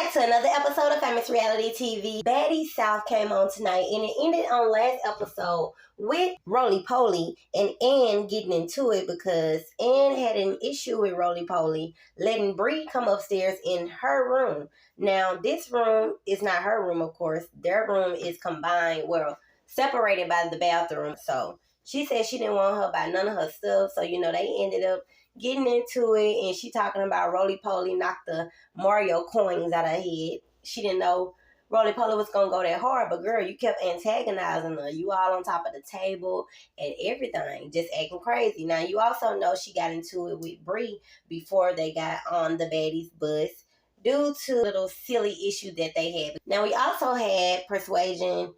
back to another episode of Famous Reality TV. Baddies South came on tonight, and it ended on last episode with RolliePollie and Ann getting into it because Ann had an issue with RolliePollie letting Bree come upstairs in her room. Now, this room is not her room, of course. Their room is combined, well, separated by the bathroom. So she said she didn't want her by none of her stuff. So, they ended up getting into it, and she talking about RolliePollie knocked the Mario coins out of her head. She didn't know RolliePollie was going to go that hard, but girl, you kept antagonizing her. You all on top of the table and everything, just acting crazy. Now, you also know she got into it with Bree before they got on the Baddies bus due to a little silly issue that they had. Now, we also had Persuasion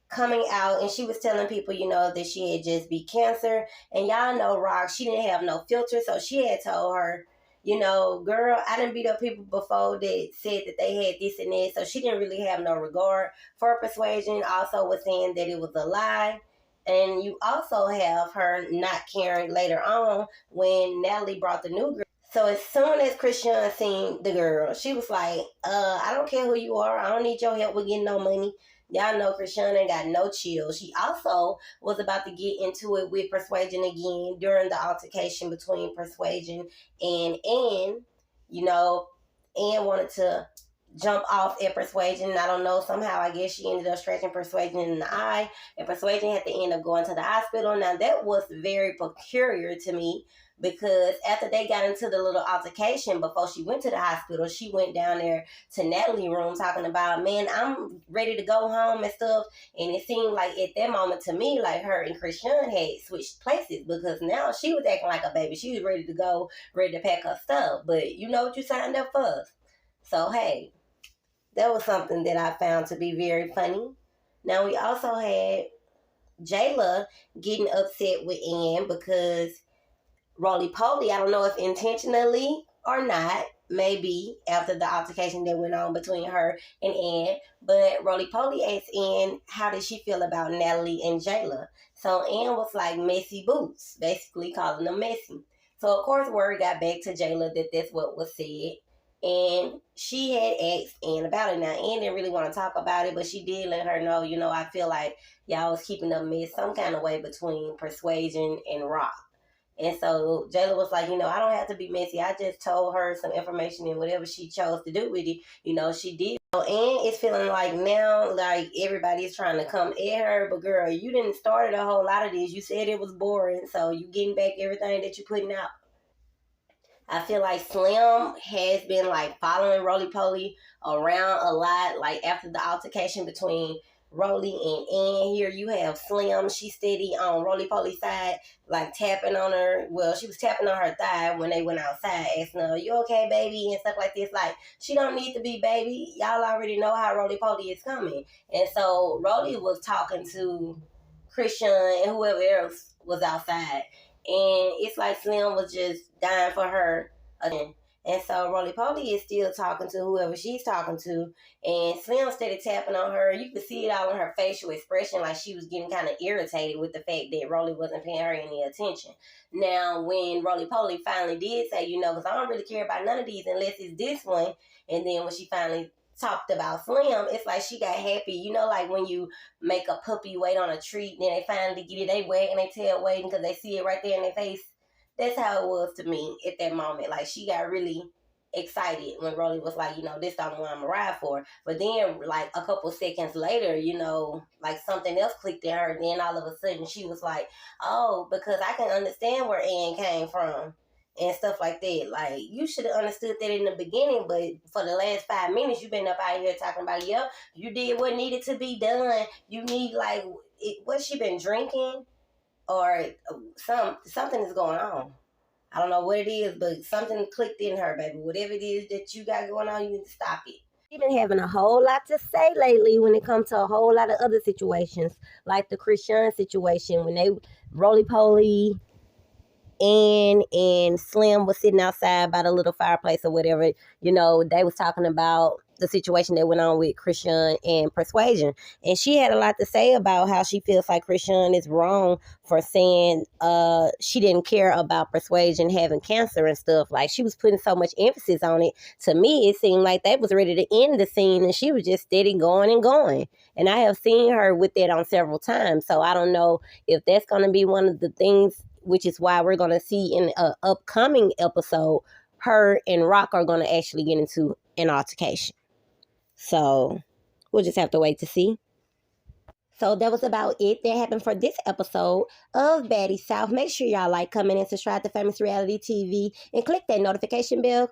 coming out, and she was telling people, that she had just beat cancer. And y'all know Rock, she didn't have no filter, so she had told her, girl, I done beat up people before that said that they had this and that, so she didn't really have no regard for Persuasion. Also was saying that it was a lie. And you also have her not caring later on when Natalie brought the new girl. So as soon as Christian seen the girl, she was like, I don't care who you are. I don't need your help with getting no money. Y'all know Christian ain't got no chill. She also was about to get into it with Persuasion again during the altercation between Persuasion and Ann. Ann wanted to jump off at Persuasion. I don't know, somehow I guess she ended up scratching Persuasion in the eye, and Persuasion had to end up going to the hospital. Now that was very peculiar to me, because after they got into the little altercation before she went to the hospital, she went down there to Natalie's room talking about, man, I'm ready to go home and stuff. And it seemed like at that moment to me, like her and Christian had switched places, because now she was acting like a baby. She was ready to go, ready to pack her stuff. But you know what you signed up for. So, hey, that was something that I found to be very funny. Now, we also had Jayla getting upset with Ann because RolliePollie, I don't know if intentionally or not, maybe after the altercation that went on between her and Ann, but RolliePollie asked Ann how did she feel about Natalie and Jayla. So Ann was like, messy boots, basically calling them messy. So of course word got back to Jayla that that's what was said, and she had asked Ann about it. Now Ann didn't really want to talk about it, but she did let her know, I feel like y'all was keeping up mess some kind of way between Persuasion and Rock. And so Jayla was like, I don't have to be messy. I just told her some information, and whatever she chose to do with it, she did. So Ann is feeling like now, like everybody is trying to come at her. But girl, you didn't start a whole lot of this. You said it was boring. So you getting back everything that you're putting out. I feel like Slim has been like following RolliePollie around a lot. Like after the altercation between Rollie and Ann, here you have Slim. She's steady on RolliePollie's side, like tapping on her. Well, she was tapping on her thigh when they went outside, asking her, "You okay, baby?" and stuff like this. Like, she don't need to be, baby. Y'all already know how RolliePollie is coming. And so Rollie was talking to Christian and whoever else was outside, and it's like Slim was just dying for her again. And so RolliePollie is still talking to whoever she's talking to. And Slim started tapping on her. You could see it all in her facial expression, like she was getting kind of irritated with the fact that Rollie wasn't paying her any attention. Now, when RolliePollie finally did say, because I don't really care about none of these unless it's this one. And then when she finally talked about Slim, it's like she got happy. Like when you make a puppy wait on a treat, and then they finally get it, they wagging their tail waiting because they see it right there in their face. That's how it was to me at that moment. Like, she got really excited when Rollie was like, this the one I'm going to ride for. But then, like, a couple seconds later, like something else clicked in her. And then all of a sudden, she was like, oh, because I can understand where Ann came from and stuff like that. Like, you should have understood that in the beginning. But for the last 5 minutes, you've been up out here talking about, yep, you did what needed to be done. You need, like, what she been drinking? Or something is going on. I don't know what it is, but something clicked in her, baby. Whatever it is that you got going on, you need to stop it. She's been having a whole lot to say lately when it comes to a whole lot of other situations, like the Christian situation when they RolliePollie and Slim was sitting outside by the little fireplace or whatever. They was talking about the situation that went on with Christian and Persuasion. And she had a lot to say about how she feels like Christian is wrong for saying she didn't care about Persuasion having cancer and stuff. Like, she was putting so much emphasis on it. To me, it seemed like they was ready to end the scene, and she was just steady going and going. And I have seen her with that on several times. So I don't know if that's going to be one of the things, which is why we're going to see in an upcoming episode, her and Rock are going to actually get into an altercation. So we'll just have to wait to see. So that was about it that happened for this episode of Baddies South. Make sure y'all like, comment, and subscribe to Famous Reality TV and click that notification bell.